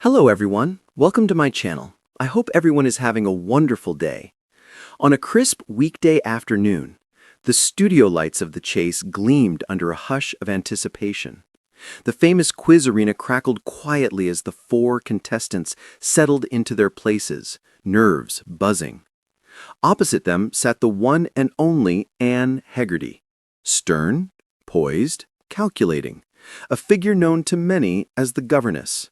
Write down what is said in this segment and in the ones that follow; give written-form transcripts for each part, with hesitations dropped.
Hello everyone, welcome to my channel. I hope everyone is having a wonderful day. On a crisp weekday afternoon, the studio lights of the chase gleamed under a hush of anticipation. The famous quiz arena crackled quietly as the four contestants settled into their places, nerves buzzing. Opposite them sat the one and only Anne Hegerty, stern, poised, calculating, a figure known to many as the governess.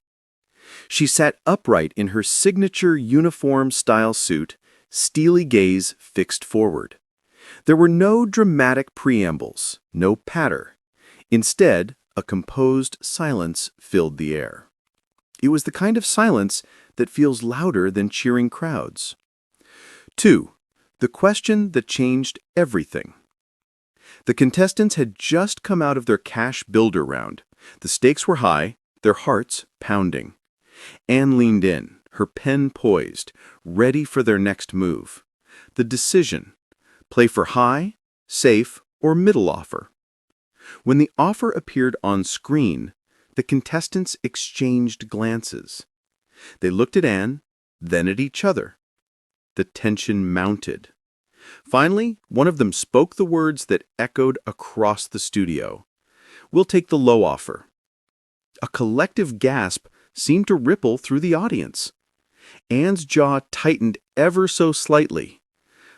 She sat upright in her signature uniform-style suit, steely gaze fixed forward. There were no dramatic preambles, no patter. Instead, a composed silence filled the air. It was the kind of silence that feels louder than cheering crowds. 2. The question that changed everything. The contestants had just come out of their cash builder round. The stakes were high, their hearts pounding. Anne leaned in, her pen poised, ready for their next move. The decision: play for high, safe, or middle offer. When the offer appeared on screen, the contestants exchanged glances. They looked at Anne, then at each other. The tension mounted. Finally, one of them spoke the words that echoed across the studio. "We'll take the low offer." A collective gasp seemed to ripple through the audience. Anne's jaw tightened ever so slightly.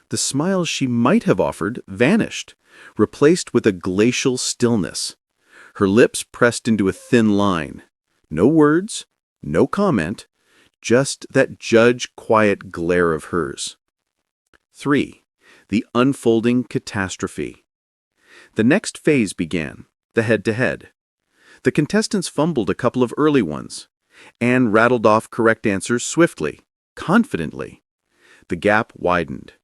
The smile she might have offered vanished, replaced with a glacial stillness. Her lips pressed into a thin line. No words, no comment, just that judge-quiet glare of hers. 3. The unfolding catastrophe. The next phase began, the head-to-head. The contestants fumbled a couple of early ones. Anne rattled off correct answers swiftly, confidently. The gap widened.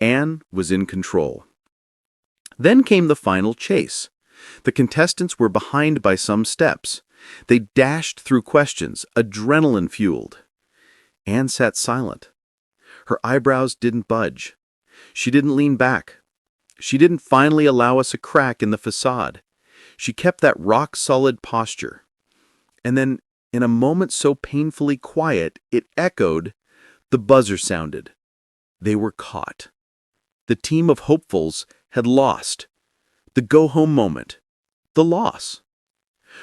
Anne was in control. Then came the final chase. The contestants were behind by some steps. They dashed through questions, adrenaline-fueled. Anne sat silent. Her eyebrows didn't budge. She didn't lean back. She didn't finally allow us a crack in the facade. She kept that rock-solid posture. And then, in a moment so painfully quiet, it echoed. The buzzer sounded. They were caught. The team of hopefuls had lost. The go-home moment. The loss.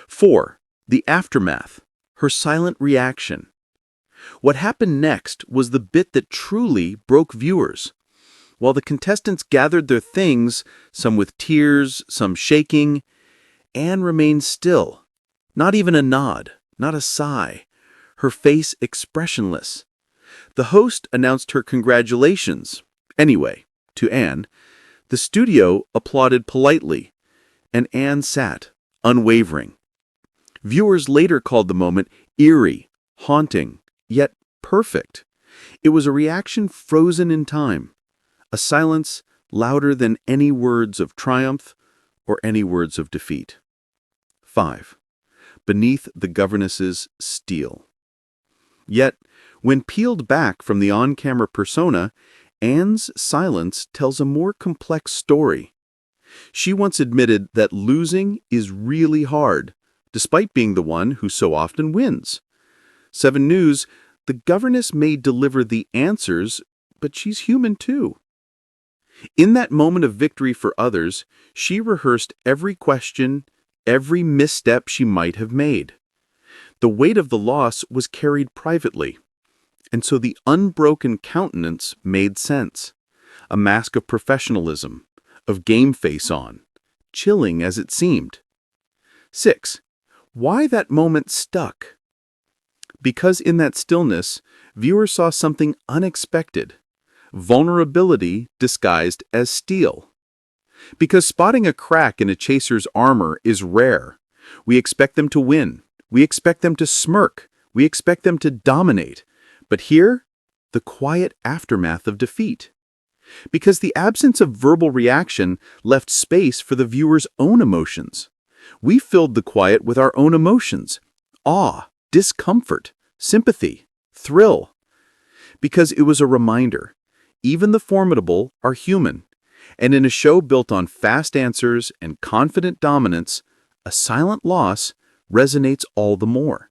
4. The aftermath. Her silent reaction. What happened next was the bit that truly broke viewers. While the contestants gathered their things, some with tears, some shaking, Anne remained still. Not even a nod. Not a sigh, her face expressionless. The host announced her congratulations. Anyway, to Anne. The studio applauded politely, and Anne sat, unwavering. Viewers later called the moment eerie, haunting, yet perfect. It was a reaction frozen in time, a silence louder than any words of triumph or any words of defeat. 5. Beneath the governess's steel. Yet, when peeled back from the on-camera persona, Anne's silence tells a more complex story. She once admitted that losing is really hard, despite being the one who so often wins. 7 News, the governess may deliver the answers, but she's human too. In that moment of victory for others, she rehearsed every question, every misstep she might have made. The weight of the loss was carried privately, and so the unbroken countenance made sense. A mask of professionalism, of game face on, chilling as it seemed. 6. Why that moment stuck? Because in that stillness, viewers saw something unexpected. Vulnerability disguised as steel. Because spotting a crack in a chaser's armor is rare. We expect them to win. We expect them to smirk. We expect them to dominate. But here, the quiet aftermath of defeat. Because the absence of verbal reaction left space for the viewer's own emotions. We filled the quiet with our own emotions. Awe, discomfort, sympathy, thrill. Because it was a reminder. Even the formidable are human. And in a show built on fast answers and confident dominance, a silent loss resonates all the more.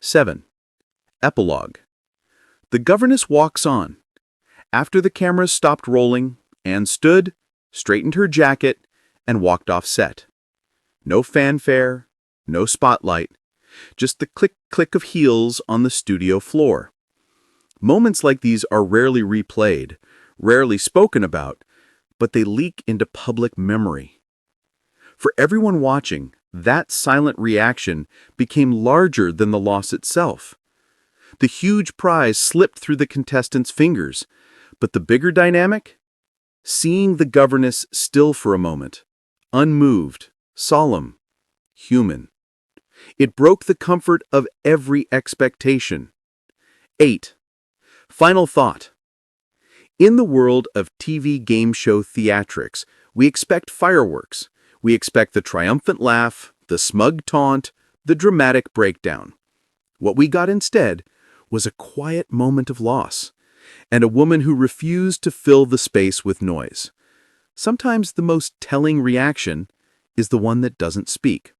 7. Epilogue. The governess walks on. After the cameras stopped rolling, Anne stood, straightened her jacket, and walked off set. No fanfare, no spotlight, just the click-click of heels on the studio floor. Moments like these are rarely replayed, rarely spoken about, but they leak into public memory. For everyone watching, that silent reaction became larger than the loss itself. The huge prize slipped through the contestants' fingers, but the bigger dynamic? Seeing the governess still for a moment, unmoved, solemn, human. It broke the comfort of every expectation. 8. Final thought. In the world of TV game show theatrics, we expect fireworks. We expect the triumphant laugh, the smug taunt, the dramatic breakdown. What we got instead was a quiet moment of loss, and a woman who refused to fill the space with noise. Sometimes the most telling reaction is the one that doesn't speak.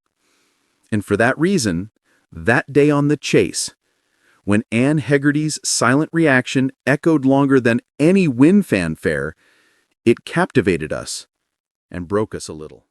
And for that reason, that day on the chase, when Anne Hegerty's silent reaction echoed longer than any win fanfare, it captivated us and broke us a little.